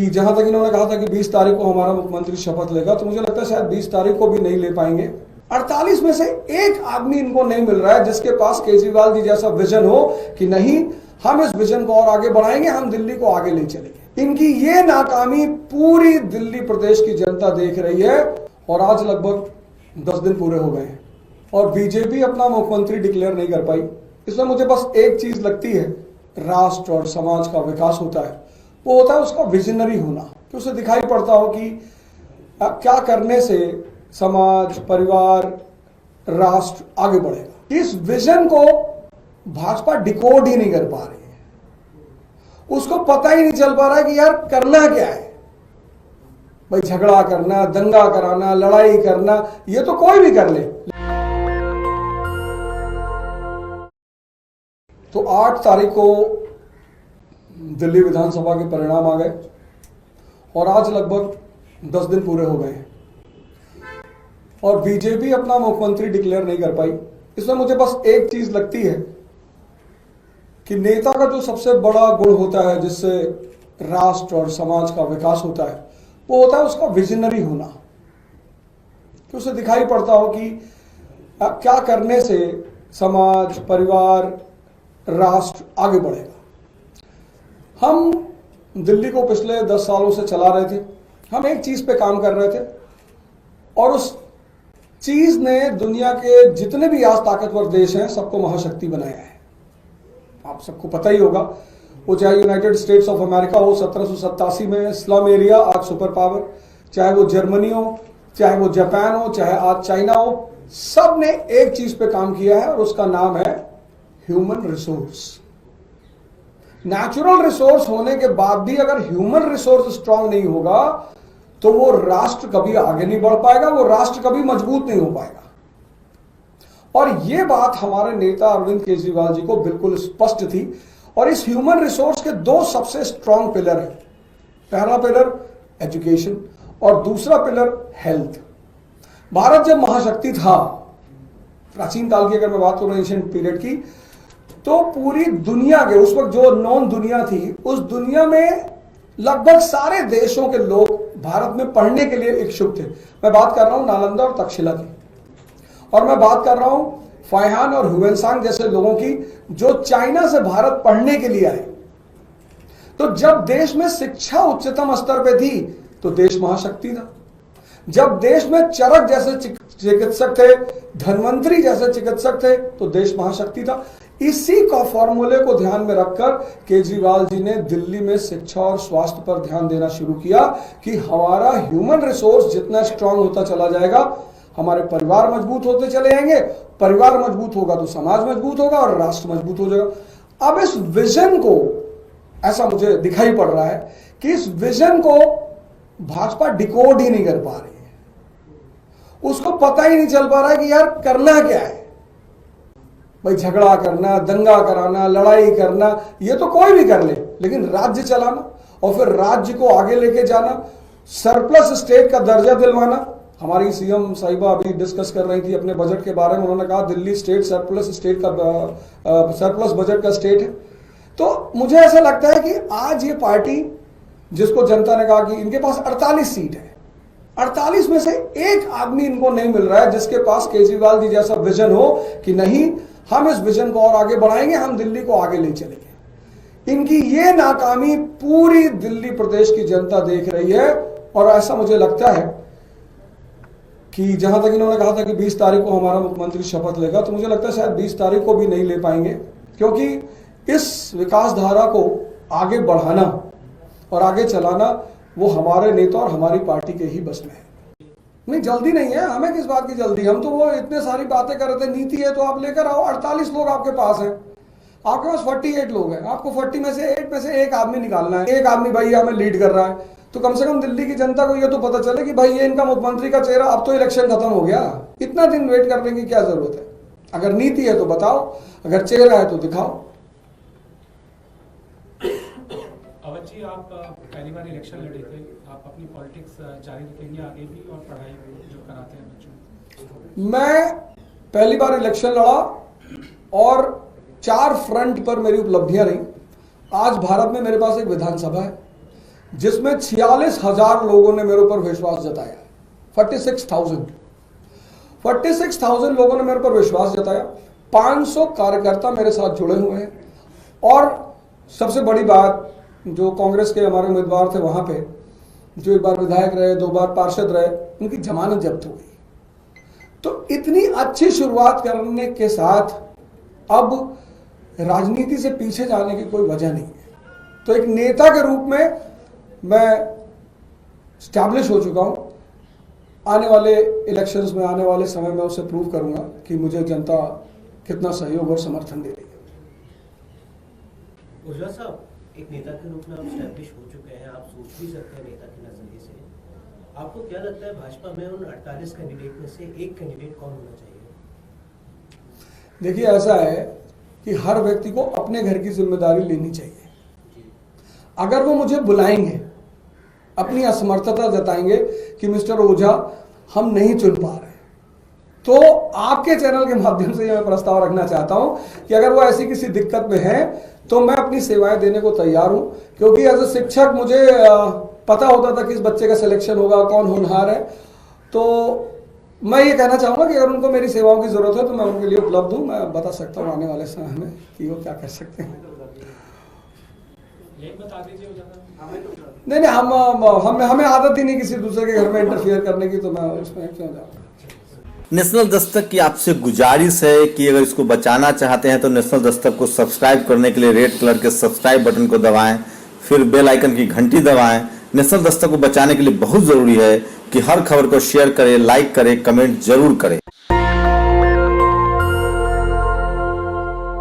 जहां तक इन्होंने कहा था कि 20 तारीख को हमारा मुख्यमंत्री शपथ लेगा, तो मुझे लगता है शायद 20 तारीख को भी नहीं ले पाएंगे। 48 में से एक आदमी इनको नहीं मिल रहा है जिसके पास केजरीवाल जी जैसा विजन हो कि नहीं, हम इस विजन को और आगे बढ़ाएंगे, हम दिल्ली को आगे ले चलेंगे। इनकी ये नाकामी पूरी दिल्ली प्रदेश की जनता देख रही है और आज लगभग 10 दिन पूरे हो गए हैं और बीजेपी अपना मुख्यमंत्री डिक्लेयर नहीं कर पाई। इसमें मुझे बस एक चीज लगती है, राष्ट्र और समाज का विकास होता है, वो होता है उसका विजनरी होना, कि उसे दिखाई पड़ता हो कि क्या करने से समाज, परिवार, राष्ट्र आगे बढ़ेगा। इस विजन को भाजपा डिकोड ही नहीं कर पा रही है। उसको पता ही नहीं चल पा रहा है कि यार करना क्या है। भाई झगड़ा करना, दंगा कराना, लड़ाई करना, ये तो कोई भी कर ले। तो 8 तारीख को दिल्ली विधानसभा के परिणाम आ गए और आज लगभग 10 दिन पूरे हो गए हैं और बीजेपी अपना मुख्यमंत्री डिक्लेयर नहीं कर पाई। इसमें मुझे बस एक चीज लगती है कि नेता का जो सबसे बड़ा गुण होता है जिससे राष्ट्र और समाज का विकास होता है, वो होता है उसका विजनरी होना, कि उसे दिखाई पड़ता हो कि क्या करने से समाज, परिवार, राष्ट्र आगे बढ़ेगा। हम दिल्ली को पिछले 10 सालों से चला रहे थे। हम एक चीज पे काम कर रहे थे और उस चीज ने दुनिया के जितने भी आज ताकतवर देश हैं सबको महाशक्ति बनाया है। आप सबको पता ही होगा, वो चाहे यूनाइटेड स्टेट्स ऑफ अमेरिका हो 1787 में, स्लम एरिया आज सुपर पावर, चाहे वो जर्मनी हो, चाहे वो जापान हो, चाहे आज चाइना हो, सब ने एक चीज पे काम किया है और उसका नाम है ह्यूमन रिसोर्स। नेचुरल रिसोर्स होने के बाद भी अगर ह्यूमन रिसोर्स स्ट्रांग नहीं होगा तो वो राष्ट्र कभी आगे नहीं बढ़ पाएगा, वो राष्ट्र कभी मजबूत नहीं हो पाएगा। और ये बात हमारे नेता अरविंद केजरीवाल जी को बिल्कुल स्पष्ट थी और इस ह्यूमन रिसोर्स के 2 सबसे स्ट्रांग पिलर हैं। पहला पिलर एजुकेशन और दूसरा पिलर हेल्थ। भारत जब महाशक्ति था, प्राचीन काल की अगर मैं बात करूं एंशिएंट पीरियड की, तो पूरी दुनिया के उस वक्त जो नॉन दुनिया थी, उस दुनिया में लगभग सारे देशों के लोग भारत में पढ़ने के लिए इच्छुक थे। मैं बात कर रहा हूं नालंदा और तक्षशिला की, और मैं बात कर रहा हूं फाइहान और ह्यूएनसांग जैसे लोगों की जो चाइना से भारत पढ़ने के लिए आए। तो जब देश में शिक्षा उच्चतम स्तर पे थी तो देश महाशक्ति था। जब देश में चरक जैसे चिकित्सक थे, धन्वंतरी जैसे चिकित्सक थे, तो देश महाशक्ति था। इसी का फॉर्मूले को ध्यान में रखकर केजरीवाल जी ने दिल्ली में शिक्षा और स्वास्थ्य पर ध्यान देना शुरू किया कि हमारा ह्यूमन रिसोर्स जितना स्ट्रांग होता चला जाएगा, हमारे परिवार मजबूत होते चले जाएंगे। परिवार मजबूत होगा तो समाज मजबूत होगा और राष्ट्र मजबूत हो जाएगा। अब इस विजन को, ऐसा मुझे दिखाई पड़ रहा है कि इस विजन को भाजपा डिकोड ही नहीं कर पा रही है। उसको पता ही नहीं चल पा रहा है कि यार करना क्या है। भाई झगड़ा करना, दंगा कराना, लड़ाई करना, ये तो कोई भी कर ले, लेकिन राज्य चलाना और फिर राज्य को आगे लेके जाना, सरप्लस स्टेट का दर्जा दिलवाना। हमारी सीएम साहिबा अभी डिस्कस कर रही थी अपने बजट के बारे में, उन्होंने कहा दिल्ली स्टेट सरप्लस स्टेट का सरप्लस बजट का स्टेट है। तो मुझे ऐसा लगता है कि आज ये पार्टी, जिसको जनता ने कहा कि इनके पास 48 सीट है, 48 में से एक आदमी इनको नहीं मिल रहा है जिसके पास केजरीवाल जी जैसा विजन हो कि नहीं, हम इस विजन को और आगे बढ़ाएंगे, हम दिल्ली को आगे ले चलेंगे। इनकी ये नाकामी पूरी दिल्ली प्रदेश की जनता देख रही है और ऐसा मुझे लगता है कि जहां तक इन्होंने कहा था कि 20 तारीख को हमारा मुख्यमंत्री शपथ लेगा, तो मुझे लगता है शायद 20 तारीख को भी नहीं ले पाएंगे, क्योंकि इस विकास धारा को आगे बढ़ाना और आगे चलाना वो हमारे नेता और हमारी पार्टी के ही बस में है। नहीं, जल्दी नहीं है, हमें किस बात की जल्दी। हम तो वो इतने सारी बातें कर रहे थे, नीति है तो आप लेकर आओ। 48 लोग आपके पास हैं, आपके पास 48 लोग हैं, आपको 40 में से 8 में से एक आदमी निकालना है। एक आदमी भाई हमें लीड कर रहा है, तो कम से कम दिल्ली की जनता को ये तो पता चले कि भाई ये इनका मुख्यमंत्री का चेहरा। अब तो इलेक्शन खत्म हो गया, इतना दिन वेट करने की क्या जरूरत है। अगर नीति है तो बताओ, अगर चेहरा है तो दिखाओ। अवध जी, आप पहली बार इलेक्शन लड़े थे, आप अपनी पॉलिटिक्स जारी रखेंगे आगे भी और पढ़ाई जो कराते हैं बच्चों? मैं पहली बार इलेक्शन लड़ा और 4 फ्रंट पर मेरी उपलब्धियां रही। आज भारत में मेरे पास एक विधानसभा है, जिसमें 46,000 लोगों ने मेरे ऊपर विश्वास जताया। 46,000 लोगों ने मेरे ऊपर विश्वास जताया। 500 कार्यकर्ता मेरे साथ जुड़े हुए हैं। और सबसे बड़ी बात, जो कांग्रेस के हमारे उम्मीदवार थे वहां पे, जो एक बार विधायक रहे, 2 बार पार्षद रहे, उनकी जमानत जब्त हो गई। तो इतनी अच्छी शुरुआत करने के साथ अब राजनीति से पीछे जाने की कोई वजह नहीं है। तो एक नेता के रूप में मैं स्टैब्लिश हो चुका हूं। आने वाले इलेक्शंस में, आने वाले समय में उसे प्रूव करूंगा कि मुझे जनता कितना सहयोग और समर्थन दे रही है। ऊर्जा साहब, एक नेता के रूप में आप स्टैब्लिश हो चुके हैं, आप सोच भी सकते हैं नेता के नजरिए से। आपको क्या लगता है भाजपा में उन 48 कैंडिडेट में से एक कैंडिडेट कौन होना चाहिए? देखिए, ऐसा है कि हर व्यक्ति को अपने घर की जिम्मेदारी लेनी चाहिए। अगर वो मुझे बुलाएंगे, अपनी असमर्थता जताएंगे कि मिस्टर ओझा हम नहीं चुन पा रहे, तो आपके चैनल के माध्यम से मैं प्रस्ताव रखना चाहता हूं कि अगर वो ऐसी किसी दिक्कत में है तो मैं अपनी सेवाएं देने को तैयार हूं। क्योंकि एज ए शिक्षक मुझे पता होता था कि इस बच्चे का सिलेक्शन होगा, कौन होनहार है। तो मैं ये कहना चाहूंगा कि अगर उनको मेरी सेवाओं की जरूरत है तो मैं उनके लिए उपलब्ध हूं। मैं बता सकता हूं आने वाले समय में कि वो क्या कर सकते हैं। यही बता दीजिए नहीं, हमें आदत ही नहीं किसी दूसरे के घर में इंटरफियर करने की, तो मैं उसमें क्यों जाऊँ। नेशनल दस्तक की आपसे गुजारिश है कि अगर इसको बचाना चाहते हैं तो नेशनल दस्तक को सब्सक्राइब करने के लिए रेड कलर के सब्सक्राइब बटन को दबाएं, फिर बेल आइकन की घंटी दबाएं। नेशनल दस्तक को बचाने के लिए बहुत जरूरी है कि हर खबर को शेयर करें, लाइक करें, कमेंट जरूर करें।